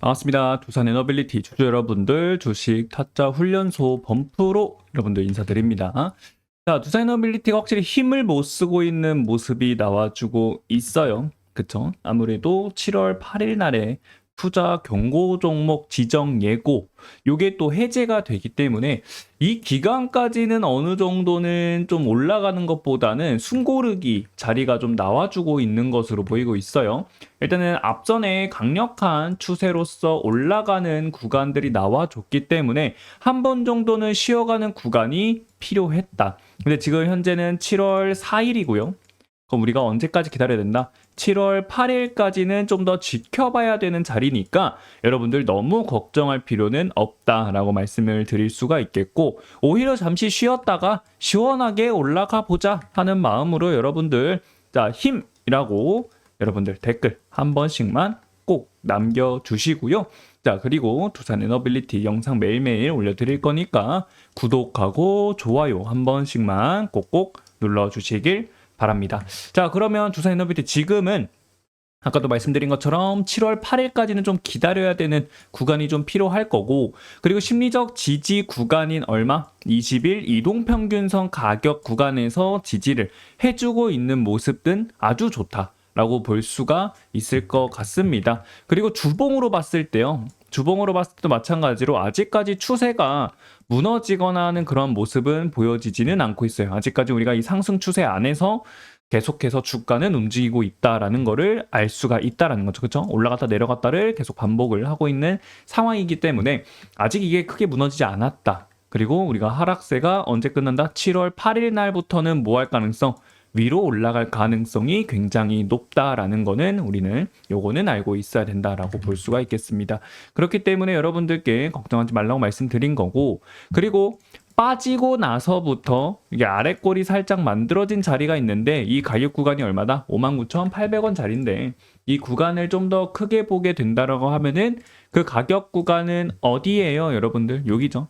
반갑습니다. 두산 에너빌리티 주주 여러분들, 주식 타짜 훈련소 범프로 여러분들 인사드립니다. 자, 두산 에너빌리티가 확실히 힘을 못 쓰고 있는 모습이 나와주고 있어요. 그쵸? 아무래도 7월 8일 날에 투자 경고 종목 지정 예고 요게 또 해제가 되기 때문에 이 기간까지는 어느 정도는 좀 올라가는 것보다는 숨고르기 자리가 좀 나와주고 있는 것으로 보이고 있어요. 일단은 앞전에 강력한 추세로서 올라가는 구간들이 나와줬기 때문에 한 번 정도는 쉬어가는 구간이 필요했다. 근데 지금 현재는 7월 4일이고요. 그럼 우리가 언제까지 기다려야 된다? 7월 8일까지는 좀 더 지켜봐야 되는 자리니까 여러분들 너무 걱정할 필요는 없다라고 말씀을 드릴 수가 있겠고, 오히려 잠시 쉬었다가 시원하게 올라가 보자 하는 마음으로 여러분들 자 힘이라고 여러분들 댓글 한 번씩만 꼭 남겨주시고요. 자, 그리고 두산 에너빌리티 영상 매일매일 올려드릴 거니까 구독하고 좋아요 한 번씩만 꼭꼭 눌러주시길 바랍니다. 자, 그러면 두산 에너빌리티 지금은 아까도 말씀드린 것처럼 7월 8일까지는 좀 기다려야 되는 구간이 좀 필요할 거고, 그리고 심리적 지지 구간인 얼마? 20일 이동평균선 가격 구간에서 지지를 해주고 있는 모습은 아주 좋다 라고 볼 수가 있을 것 같습니다. 그리고 주봉으로 봤을 때요. 주봉으로 봤을 때도 마찬가지로 아직까지 추세가 무너지거나 하는 그런 모습은 보여지지는 않고 있어요. 아직까지 우리가 이 상승 추세 안에서 계속해서 주가는 움직이고 있다라는 거를 알 수가 있다라는 거죠. 그렇죠? 올라갔다 내려갔다를 계속 반복을 하고 있는 상황이기 때문에 아직 이게 크게 무너지지 않았다. 그리고 우리가 하락세가 언제 끝난다? 7월 8일 날부터는 뭐 할 가능성? 위로 올라갈 가능성이 굉장히 높다라는 거는 우리는 요거는 알고 있어야 된다라고 볼 수가 있겠습니다. 그렇기 때문에 여러분들께 걱정하지 말라고 말씀드린 거고, 그리고 빠지고 나서부터 이게 아랫골이 살짝 만들어진 자리가 있는데 이 가격 구간이 얼마다? 59,800원 자리인데 이 구간을 좀 더 크게 보게 된다라고 하면은 그 가격 구간은 어디예요, 여러분들? 여기죠.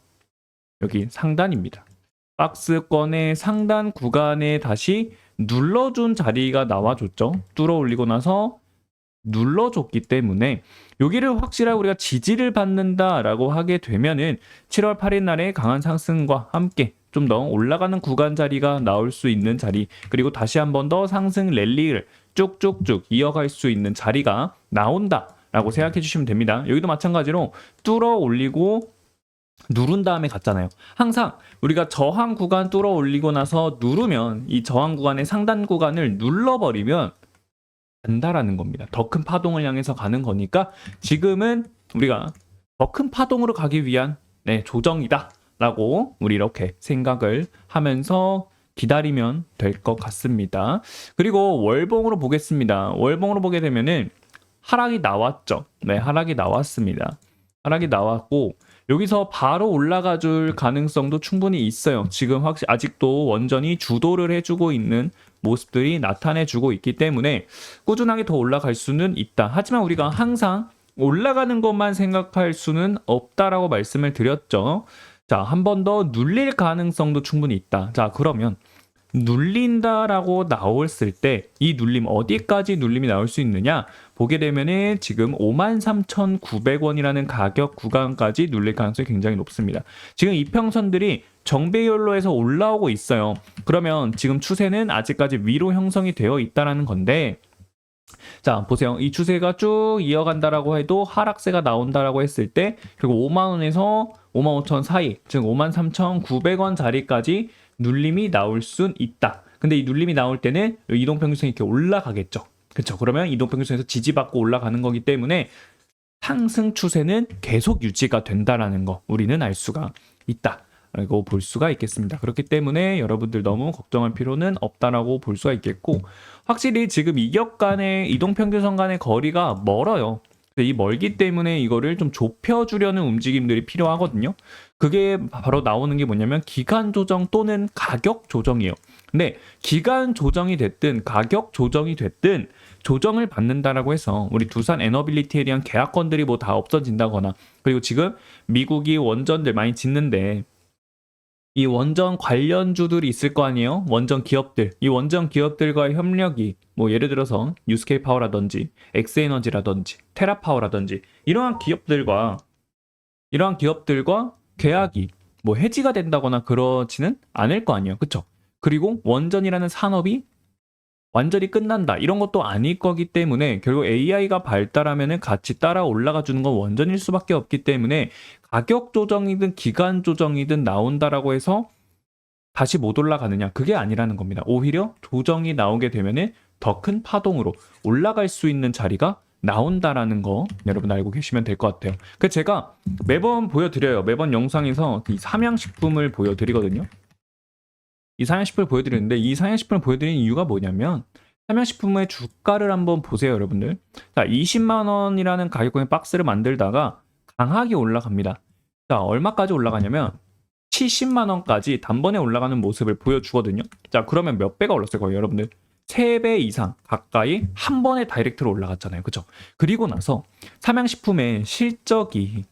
여기 상단입니다. 박스권의 상단 구간에 다시 눌러준 자리가 나와줬죠. 뚫어 올리고 나서 눌러줬기 때문에 여기를 확실하게 우리가 지지를 받는다라고 하게 되면은 7월 8일 날에 강한 상승과 함께 좀 더 올라가는 구간 자리가 나올 수 있는 자리, 그리고 다시 한 번 더 상승 랠리를 쭉쭉쭉 이어갈 수 있는 자리가 나온다라고 생각해 주시면 됩니다. 여기도 마찬가지로 뚫어 올리고 누른 다음에 갔잖아요. 항상 우리가 저항 구간 뚫어 올리고 나서 누르면 이 저항 구간의 상단 구간을 눌러버리면 된다라는 겁니다. 더 큰 파동을 향해서 가는 거니까 지금은 우리가 더 큰 파동으로 가기 위한 조정이다 라고 우리 이렇게 생각을 하면서 기다리면 될 것 같습니다. 그리고 월봉으로 보겠습니다. 월봉으로 보게 되면은 하락이 나왔죠. 네, 하락이 나왔습니다. 하락이 나왔고 여기서 바로 올라가 줄 가능성도 충분히 있어요. 지금 아직도 원전이 주도를 해주고 있는 모습들이 나타내주고 있기 때문에 꾸준하게 더 올라갈 수는 있다. 하지만 우리가 항상 올라가는 것만 생각할 수는 없다라고 말씀을 드렸죠. 자, 한 번 더 눌릴 가능성도 충분히 있다. 자, 그러면 눌린다라고 나왔을 때 이 눌림 어디까지 눌림이 나올 수 있느냐 보게 되면은 지금 53,900원이라는 가격 구간까지 눌릴 가능성이 굉장히 높습니다. 지금 이평선들이 정배열로에서 올라오고 있어요. 그러면 지금 추세는 아직까지 위로 형성이 되어 있다라는 건데, 자 보세요. 이 추세가 쭉 이어간다라고 해도 하락세가 나온다라고 했을 때 그리고 5만원에서 55,000 사이, 즉 53,900원 자리까지 눌림이 나올 순 있다. 근데 이 눌림이 나올 때는 이동평균선이 이렇게 올라가겠죠. 그렇죠. 그러면 이동평균선에서 지지받고 올라가는 거기 때문에 상승 추세는 계속 유지가 된다라는 거 우리는 알 수가 있다. 라고 볼 수가 있겠습니다. 그렇기 때문에 여러분들 너무 걱정할 필요는 없다라고 볼 수가 있겠고, 확실히 지금 이격 간의 이동평균선 간의 거리가 멀어요. 이 멀기 때문에 이거를 좀 좁혀주려는 움직임들이 필요하거든요. 그게 바로 나오는 게 뭐냐면 기간 조정 또는 가격 조정이에요. 근데 기간 조정이 됐든 가격 조정이 됐든 조정을 받는다라고 해서 우리 두산 에너빌리티에 대한 계약권들이 뭐 다 없어진다거나, 그리고 지금 미국이 원전들 많이 짓는데 이 원전 관련주들이 있을 거 아니에요? 원전 기업들. 이 원전 기업들과의 협력이 뭐 예를 들어서 뉴스케이 파워라든지 엑스에너지라든지 테라파워라든지 이러한 기업들과 계약이 뭐 해지가 된다거나 그러지는 않을 거 아니에요. 그쵸? 그리고 원전이라는 산업이 완전히 끝난다. 이런 것도 아닐 거기 때문에 결국 AI가 발달하면은 같이 따라 올라가 주는 건 원전일 수밖에 없기 때문에 가격 조정이든 기간 조정이든 나온다라고 해서 다시 못 올라가느냐? 그게 아니라는 겁니다. 오히려 조정이 나오게 되면은 더 큰 파동으로 올라갈 수 있는 자리가 나온다라는 거 여러분 알고 계시면 될 것 같아요. 그 제가 매번 보여드려요. 매번 영상에서 이 삼양식품을 보여드리거든요. 이 삼양식품을 보여드리는데 이 삼양식품을 보여드리는 이유가 뭐냐면 삼양식품의 주가를 한번 보세요, 여러분들. 자, 20만 원이라는 가격권의 박스를 만들다가 강하게 올라갑니다. 자, 얼마까지 올라가냐면 70만 원까지 단번에 올라가는 모습을 보여주거든요. 자, 그러면 몇 배가 올랐을 거예요, 여러분들? 3배 이상 가까이 한 번에 다이렉트로 올라갔잖아요. 그죠? 그리고 나서 삼양식품의 실적이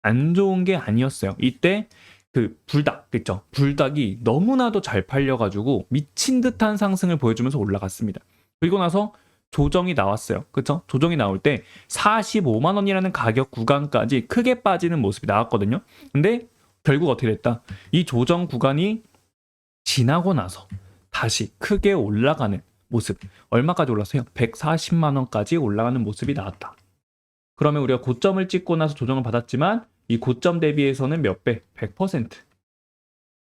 안 좋은 게 아니었어요. 이때 그 불닭, 그죠? 불닭이 너무나도 잘 팔려가지고 미친 듯한 상승을 보여주면서 올라갔습니다. 그리고 나서 조정이 나왔어요. 그쵸? 조정이 나올 때 45만 원이라는 가격 구간까지 크게 빠지는 모습이 나왔거든요. 근데 결국 어떻게 됐다? 이 조정 구간이 지나고 나서 다시 크게 올라가는 모습. 얼마까지 올랐어요? 140만 원까지 올라가는 모습이 나왔다. 그러면 우리가 고점을 찍고 나서 조정을 받았지만 이 고점 대비해서는 몇 배? 100%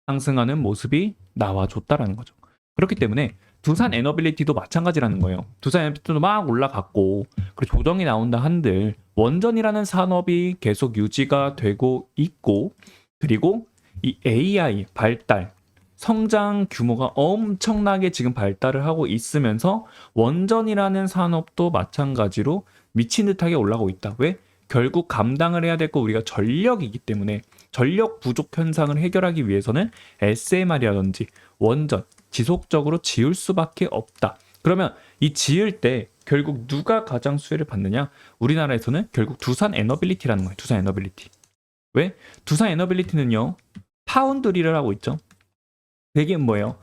상승하는 모습이 나와줬다라는 거죠. 그렇기 때문에 두산 에너빌리티도 마찬가지라는 거예요. 두산 에너빌리티도 막 올라갔고 그리고 조정이 나온다 한들 원전이라는 산업이 계속 유지가 되고 있고 그리고 이 AI 발달 성장 규모가 엄청나게 지금 발달을 하고 있으면서 원전이라는 산업도 마찬가지로 미친 듯하게 올라가고 있다. 왜? 결국 감당을 해야 될 거 우리가 전력이기 때문에 전력 부족 현상을 해결하기 위해서는 SMR이라든지 원전 지속적으로 지을 수밖에 없다. 그러면 이 지을 때 결국 누가 가장 수혜를 받느냐? 우리나라에서는 결국 두산 에너빌리티라는 거예요. 두산 에너빌리티. 왜? 두산 에너빌리티는요. 파운드리를 하고 있죠. 그게 뭐예요?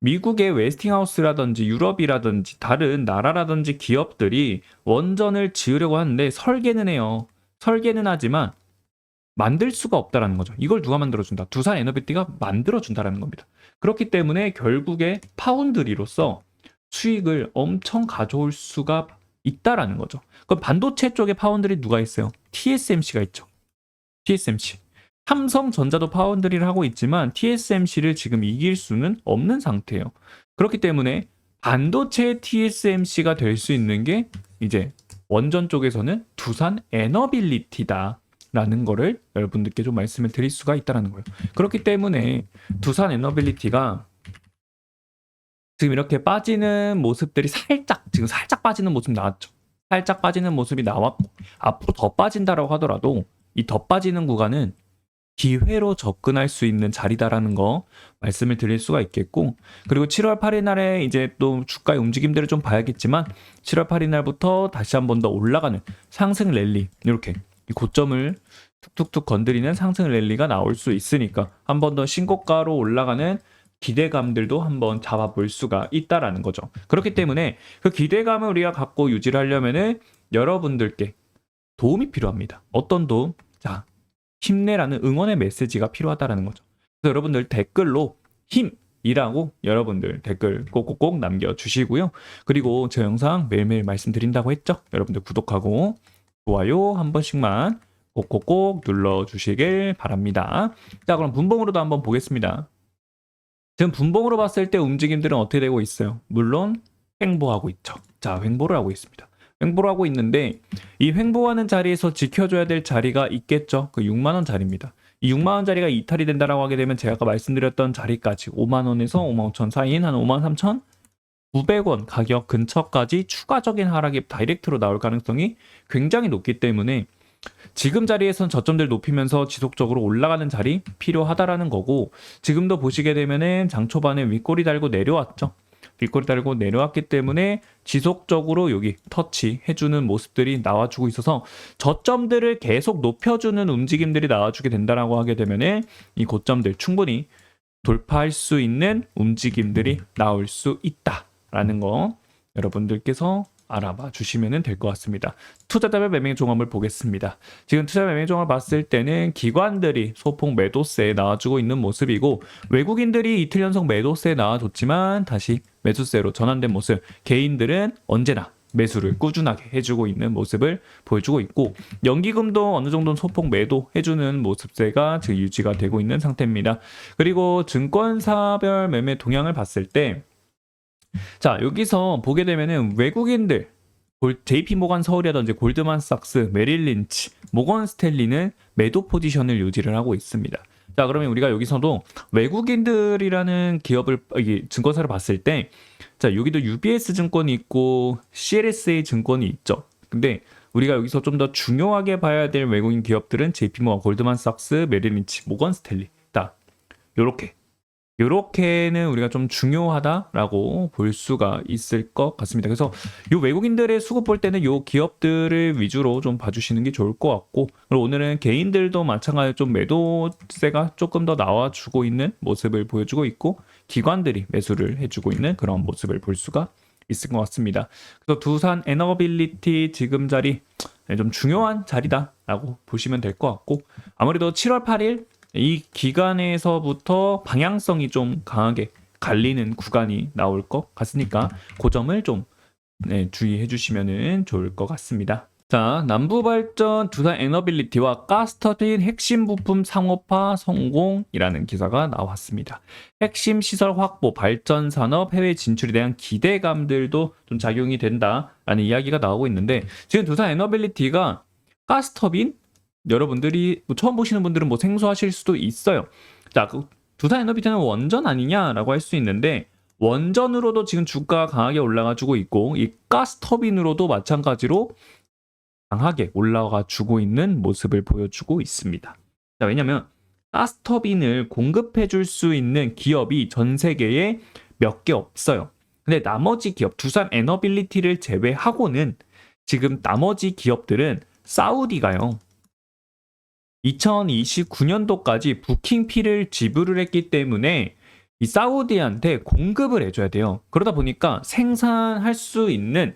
미국의 웨스팅하우스라든지 유럽이라든지 다른 나라라든지 기업들이 원전을 지으려고 하는데 설계는 해요. 설계는 하지만 만들 수가 없다라는 거죠. 이걸 누가 만들어준다? 두산 에너빌리티가 만들어준다라는 겁니다. 그렇기 때문에 결국에 파운드리로서 수익을 엄청 가져올 수가 있다라는 거죠. 그럼 반도체 쪽에 파운드리 누가 있어요? TSMC가 있죠. TSMC. 삼성전자도 파운드리를 하고 있지만 TSMC를 지금 이길 수는 없는 상태예요. 그렇기 때문에 반도체 TSMC가 될 수 있는 게 이제 원전 쪽에서는 두산 에너빌리티다. 라는 거를 여러분들께 좀 말씀을 드릴 수가 있다는 거예요. 그렇기 때문에 두산 에너빌리티가 지금 이렇게 빠지는 모습들이 지금 살짝 빠지는 모습 나왔죠. 살짝 빠지는 모습이 나왔고 앞으로 더 빠진다라고 하더라도 이 더 빠지는 구간은 기회로 접근할 수 있는 자리다라는 거 말씀을 드릴 수가 있겠고 그리고 7월 8일 날에 이제 또 주가의 움직임들을 좀 봐야겠지만 7월 8일 날부터 다시 한 번 더 올라가는 상승 랠리 이렇게 이 고점을 툭툭툭 건드리는 상승 랠리가 나올 수 있으니까 한 번 더 신고가로 올라가는 기대감들도 한번 잡아볼 수가 있다라는 거죠. 그렇기 때문에 그 기대감을 우리가 갖고 유지를 하려면은 여러분들께 도움이 필요합니다. 어떤 도움? 자, 힘내라는 응원의 메시지가 필요하다라는 거죠. 그래서 여러분들 댓글로 힘이라고 여러분들 댓글 꼭꼭꼭 남겨주시고요. 그리고 제 영상 매일매일 말씀드린다고 했죠. 여러분들 구독하고 좋아요 한 번씩만 꼭꼭꼭 눌러주시길 바랍니다. 자, 그럼 분봉으로도 한번 보겠습니다. 지금 분봉으로 봤을 때 움직임들은 어떻게 되고 있어요? 물론 횡보하고 있죠. 자, 횡보를 하고 있습니다. 횡보를 하고 있는데 이 횡보하는 자리에서 지켜줘야 될 자리가 있겠죠. 그 6만 원 자리입니다. 이 6만 원 자리가 이탈이 된다라고 하게 되면 제가 아까 말씀드렸던 자리까지 5만 원에서 5만 5천 사이인 한 5만 3천 900원 가격 근처까지 추가적인 하락이 다이렉트로 나올 가능성이 굉장히 높기 때문에 지금 자리에선 저점들 높이면서 지속적으로 올라가는 자리 필요하다라는 거고 지금도 보시게 되면은 장 초반에 윗꼬리 달고 내려왔죠. 윗꼬리 달고 내려왔기 때문에 지속적으로 여기 터치 해주는 모습들이 나와주고 있어서 저점들을 계속 높여주는 움직임들이 나와주게 된다라고 하게 되면은 이 고점들 충분히 돌파할 수 있는 움직임들이 나올 수 있다라는 거 여러분들께서 알아봐 주시면 될 것 같습니다. 투자자별 매매 종합을 보겠습니다. 지금 투자 매매 종합을 봤을 때는 기관들이 소폭 매도세에 나와주고 있는 모습이고 외국인들이 이틀 연속 매도세에 나와줬지만 다시 매수세로 전환된 모습, 개인들은 언제나 매수를 꾸준하게 해주고 있는 모습을 보여주고 있고 연기금도 어느 정도는 소폭 매도해주는 모습세가 지금 유지가 되고 있는 상태입니다. 그리고 증권사별 매매 동향을 봤을 때 자, 여기서 보게 되면은 외국인들 JP 모간 서울이라든지 골드만삭스, 메릴린치, 모건 스탠리는 매도 포지션을 유지를 하고 있습니다. 자, 그러면 우리가 여기서도 외국인들이라는 기업을 증권사를 봤을 때 자, 여기도 UBS 증권이 있고 CLSA 증권이 있죠. 근데 우리가 여기서 좀 더 중요하게 봐야 될 외국인 기업들은 JP 모간, 골드만삭스, 메릴린치, 모건 스탠리. 딱 요렇게는 우리가 좀 중요하다라고 볼 수가 있을 것 같습니다. 그래서 요 외국인들의 수급 볼 때는 요 기업들을 위주로 좀 봐주시는 게 좋을 것 같고 그리고 오늘은 개인들도 마찬가지로 좀 매도세가 조금 더 나와주고 있는 모습을 보여주고 있고 기관들이 매수를 해주고 있는 그런 모습을 볼 수가 있을 것 같습니다. 그래서 두산 에너빌리티 지금 자리 좀 중요한 자리다라고 보시면 될 것 같고 아무래도 7월 8일 이 기간에서부터 방향성이 좀 강하게 갈리는 구간이 나올 것 같으니까 그 점을 좀 주의해 주시면 좋을 것 같습니다. 자, 남부발전 두산 에너빌리티와 가스터딘 핵심 부품 상업화 성공이라는 기사가 나왔습니다. 핵심 시설 확보, 발전 산업, 해외 진출에 대한 기대감들도 좀 작용이 된다라는 이야기가 나오고 있는데 지금 두산 에너빌리티가 가스터빈 여러분들이 처음 보시는 분들은 뭐 생소하실 수도 있어요. 자, 두산 에너비티는 원전 아니냐라고 할 수 있는데 원전으로도 지금 주가가 강하게 올라가주고 있고 이 가스터빈으로도 마찬가지로 강하게 올라가주고 있는 모습을 보여주고 있습니다. 자, 왜냐면 가스터빈을 공급해 줄 수 있는 기업이 전 세계에 몇 개 없어요. 근데 나머지 기업, 두산 에너빌리티를 제외하고는 지금 나머지 기업들은 사우디가요. 2029년도까지 부킹피를 지불을 했기 때문에 이 사우디한테 공급을 해줘야 돼요. 그러다 보니까 생산할 수 있는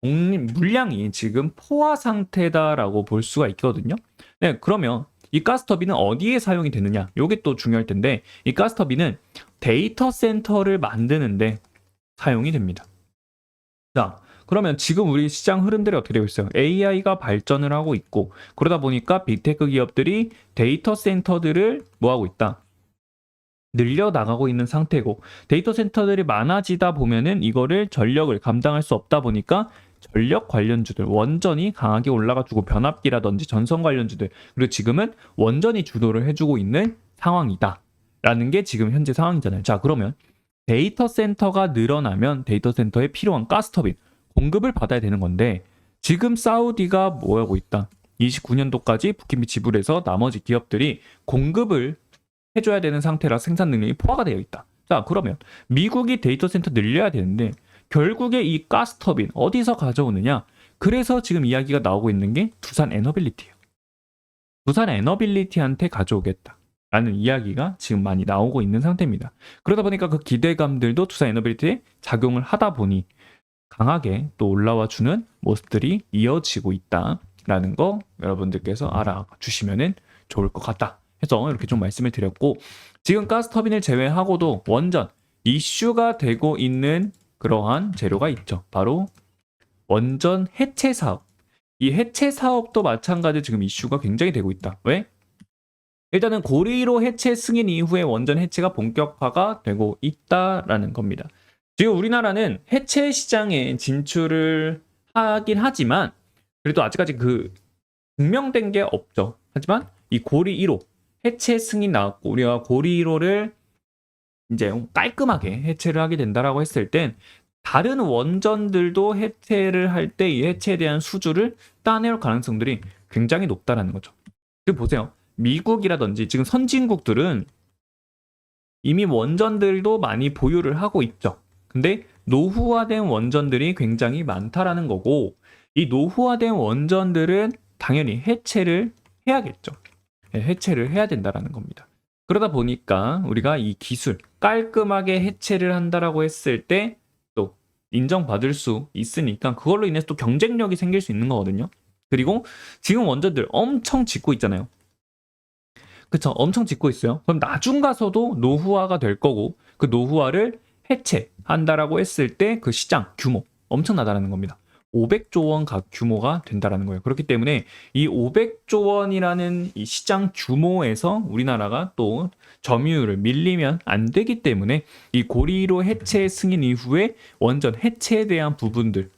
물량이 지금 포화 상태다라고 볼 수가 있거든요. 네, 그러면 이 가스터빈은 어디에 사용이 되느냐? 이게 또 중요할 텐데 이 가스터빈은 데이터 센터를 만드는데 사용이 됩니다. 자, 그러면 지금 우리 시장 흐름들이 어떻게 되고 있어요? AI가 발전을 하고 있고 그러다 보니까 빅테크 기업들이 데이터 센터들을 뭐하고 있다? 늘려나가고 있는 상태고 데이터 센터들이 많아지다 보면은 이거를 전력을 감당할 수 없다 보니까 전력 관련주들 원전이 강하게 올라가주고 변압기라든지 전선 관련주들 그리고 지금은 원전이 주도를 해주고 있는 상황이다 라는 게 지금 현재 상황이잖아요. 자, 그러면 데이터 센터가 늘어나면 데이터 센터에 필요한 가스터빈 공급을 받아야 되는 건데 지금 사우디가 뭐하고 있다? 29년도까지 부킹비 지불해서 나머지 기업들이 공급을 해줘야 되는 상태라 생산 능력이 포화가 되어 있다. 자, 그러면 미국이 데이터 센터 늘려야 되는데 결국에 이 가스터빈 어디서 가져오느냐? 그래서 지금 이야기가 나오고 있는 게 두산 에너빌리티예요. 두산 에너빌리티한테 가져오겠다. 라는 이야기가 지금 많이 나오고 있는 상태입니다. 그러다 보니까 그 기대감들도 두산 에너빌리티에 작용을 하다 보니 강하게 또 올라와 주는 모습들이 이어지고 있다라는 거 여러분들께서 알아주시면 좋을 것 같다 해서 이렇게 좀 말씀을 드렸고 지금 가스터빈을 제외하고도 원전 이슈가 되고 있는 그러한 재료가 있죠. 바로 원전 해체 사업. 이 해체 사업도 마찬가지로 지금 이슈가 굉장히 되고 있다. 왜? 일단은 고리로 해체 승인 이후에 원전 해체가 본격화가 되고 있다라는 겁니다. 지금 우리나라는 해체 시장에 진출을 하긴 하지만 그래도 아직까지 그 증명된 게 없죠. 하지만 이 고리 1호 해체 승인 나왔고 우리가 고리 1호를 이제 깔끔하게 해체를 하게 된다라고 했을 땐 다른 원전들도 해체를 할 때 이 해체에 대한 수주를 따낼 가능성들이 굉장히 높다라는 거죠. 지금 보세요. 미국이라든지 지금 선진국들은 이미 원전들도 많이 보유를 하고 있죠. 근데 노후화된 원전들이 굉장히 많다라는 거고, 이 노후화된 원전들은 당연히 해체를 해야겠죠. 해체를 해야 된다라는 겁니다. 그러다 보니까 우리가 이 기술 깔끔하게 해체를 한다라고 했을 때 또 인정받을 수 있으니까 그걸로 인해서 또 경쟁력이 생길 수 있는 거거든요. 그리고 지금 원전들 엄청 짓고 있잖아요. 그쵸? 엄청 짓고 있어요. 그럼 나중 가서도 노후화가 될 거고 그 노후화를 해체한다라고 했을 때 그 시장 규모 엄청나다라는 겁니다. 500조 원 각 규모가 된다라는 거예요. 그렇기 때문에 이 500조 원이라는 이 시장 규모에서 우리나라가 또 점유율을 밀리면 안 되기 때문에 이 고리로 해체 승인 이후에 원전 해체에 대한 부분들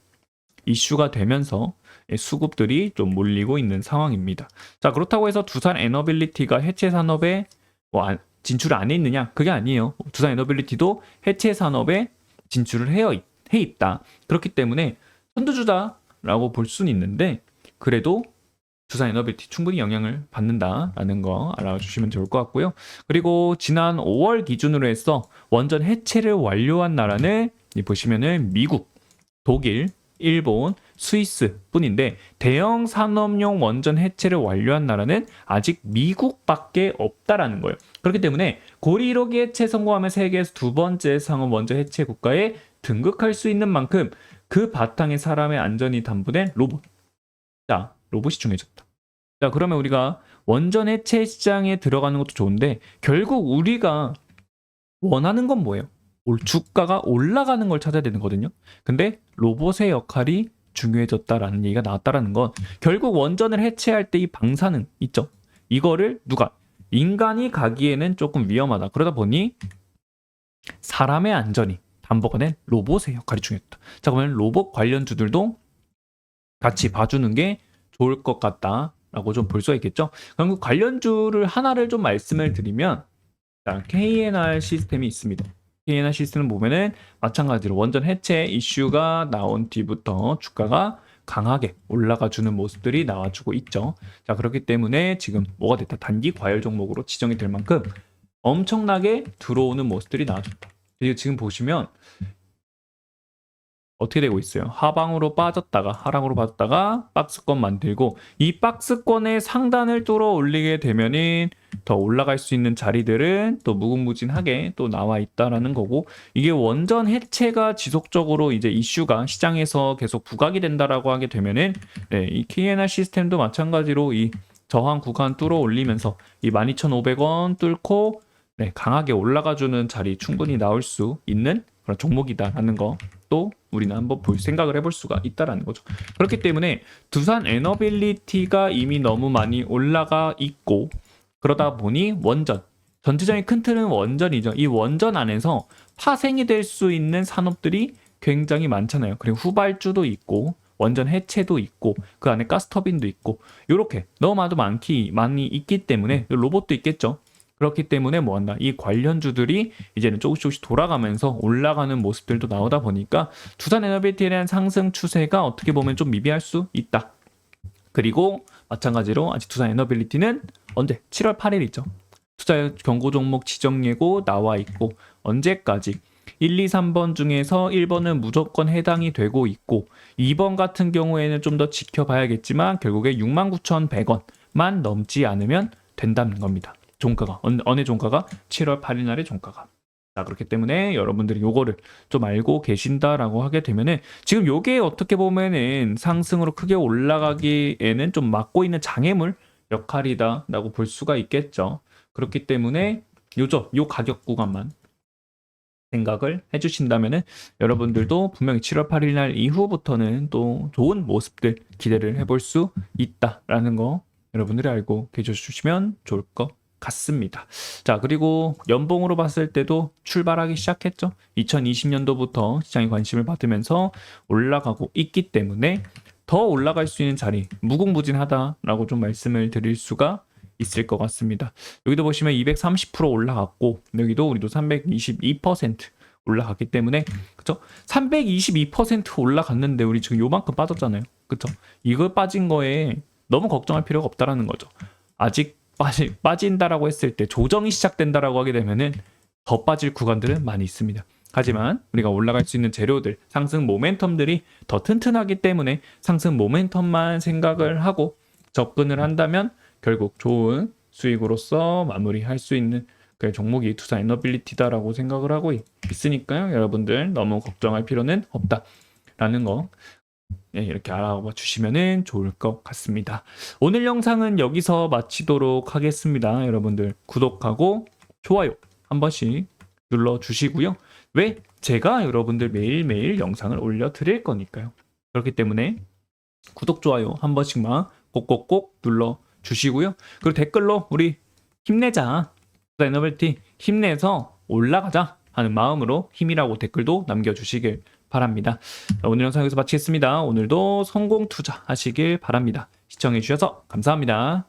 이슈가 되면서 수급들이 좀 몰리고 있는 상황입니다. 자, 그렇다고 해서 두산 에너빌리티가 해체 산업에 진출을 안 했느냐? 그게 아니에요. 두산 에너빌리티도 해체 산업에 진출을 해 있다. 그렇기 때문에 선두주자라고 볼 수는 있는데 그래도 두산 에너빌리티 충분히 영향을 받는다라는 거 알아주시면 좋을 것 같고요. 그리고 지난 5월 기준으로 해서 원전 해체를 완료한 나라는 보시면은 미국, 독일, 일본, 스위스 뿐인데 대형 산업용 원전 해체를 완료한 나라는 아직 미국밖에 없다라는 거예요. 그렇기 때문에 고리 1호기 해체 성공하면 세계에서 두 번째 상업 원전 해체 국가에 등극할 수 있는 만큼 그 바탕에 사람의 안전이 담보된 로봇. 자, 로봇이 중요해졌다. 자, 그러면 우리가 원전 해체 시장에 들어가는 것도 좋은데 결국 우리가 원하는 건 뭐예요? 주가가 올라가는 걸 찾아야 되는 거거든요. 근데 로봇의 역할이 중요해졌다라는 얘기가 나왔다라는 건 결국 원전을 해체할 때 이 방사능 있죠. 이거를 누가 인간이 가기에는 조금 위험하다. 그러다 보니 사람의 안전이 담보가 된 로봇의 역할이 중요했다. 자, 그러면 로봇 관련주들도 같이 봐주는 게 좋을 것 같다라고 좀 볼 수가 있겠죠. 그럼 그 관련주를 하나를 좀 말씀을 드리면 자, KNR 시스템이 있습니다. KNR 시스템을 보면은 마찬가지로 원전 해체 이슈가 나온 뒤부터 주가가 강하게 올라가 주는 모습들이 나와주고 있죠. 자, 그렇기 때문에 지금 뭐가 됐다? 단기 과열 종목으로 지정이 될 만큼 엄청나게 들어오는 모습들이 나와줬다. 그리고 지금 보시면 어떻게 되고 있어요? 하방으로 빠졌다가 하락으로 빠졌다가 박스권 만들고 이 박스권의 상단을 뚫어 올리게 되면은 더 올라갈 수 있는 자리들은 또 무궁무진하게 또 나와 있다라는 거고 이게 원전 해체가 지속적으로 이제 이슈가 시장에서 계속 부각이 된다라고 하게 되면은 이 KNR 시스템도 마찬가지로 이 저항 구간 뚫어 올리면서 이 12,500원 뚫고 강하게 올라가주는 자리 충분히 나올 수 있는 그런 종목이다라는 거 또 우리는 한번 볼 생각을 해볼 수가 있다라는 거죠. 그렇기 때문에 두산 에너빌리티가 이미 너무 많이 올라가 있고 그러다 보니 원전 전체적인 큰 틀은 원전이죠. 이 원전 안에서 파생이 될 수 있는 산업들이 굉장히 많잖아요. 그리고 후발주도 있고 원전 해체도 있고 그 안에 가스터빈도 있고 이렇게 너무 많이 있기 때문에 로봇도 있겠죠. 그렇기 때문에 뭐한다? 이 관련주들이 이제는 조금씩 돌아가면서 올라가는 모습들도 나오다 보니까 두산 에너빌리티에 대한 상승 추세가 어떻게 보면 좀 미비할 수 있다. 그리고 마찬가지로 아직 두산 에너빌리티는 언제? 7월 8일 있죠. 투자 경고 종목 지정 예고 나와 있고 언제까지? 1, 2, 3번 중에서 1번은 무조건 해당이 되고 있고 2번 같은 경우에는 좀 더 지켜봐야겠지만 결국에 69,100원만 넘지 않으면 된다는 겁니다. 종가가 어느 종가가 7월 8일 날의 종가가. 자, 그렇기 때문에 여러분들이 요거를 좀 알고 계신다라고 하게 되면은 지금 요게 어떻게 보면은 상승으로 크게 올라가기에는 좀 막고 있는 장애물 역할이다라고 볼 수가 있겠죠. 그렇기 때문에 요 가격 구간만 생각을 해주신다면은 여러분들도 분명히 7월 8일 날 이후부터는 또 좋은 모습들 기대를 해볼 수 있다라는 거 여러분들이 알고 계셔주시면 좋을 것 같습니다. 자, 그리고 연봉으로 봤을 때도 출발하기 시작했죠. 2020년도부터 시장이 관심을 받으면서 올라가고 있기 때문에 더 올라갈 수 있는 자리 무궁무진하다라고 좀 말씀을 드릴 수가 있을 것 같습니다. 여기도 보시면 230% 올라갔고 여기도 우리도 322% 올라갔기 때문에 그쵸? 322% 올라갔는데 우리 지금 요만큼 빠졌잖아요. 그쵸? 이거 빠진 거에 너무 걱정할 필요가 없다라는 거죠. 아직 빠진다라고 했을 때 조정이 시작된다라고 하게 되면은 더 빠질 구간들은 많이 있습니다. 하지만 우리가 올라갈 수 있는 재료들, 상승 모멘텀들이 더 튼튼하기 때문에 상승 모멘텀만 생각을 하고 접근을 한다면 결국 좋은 수익으로서 마무리할 수 있는 그 종목이 투자 에너빌리티다라고 생각을 하고 있으니까요. 여러분들 너무 걱정할 필요는 없다라는 거 이렇게 알아봐 주시면 좋을 것 같습니다. 오늘 영상은 여기서 마치도록 하겠습니다. 여러분들 구독하고 좋아요 한 번씩 눌러주시고요. 왜? 제가 여러분들 매일매일 영상을 올려드릴 거니까요. 그렇기 때문에 구독, 좋아요 한 번씩만 꼭꼭꼭 눌러주시고요. 그리고 댓글로 우리 힘내자, 에너빌티 힘내서 올라가자 하는 마음으로 힘이라고 댓글도 남겨주시길 바랍니다. 오늘 영상 여기서 마치겠습니다. 오늘도 성공 투자 하시길 바랍니다. 시청해주셔서 감사합니다.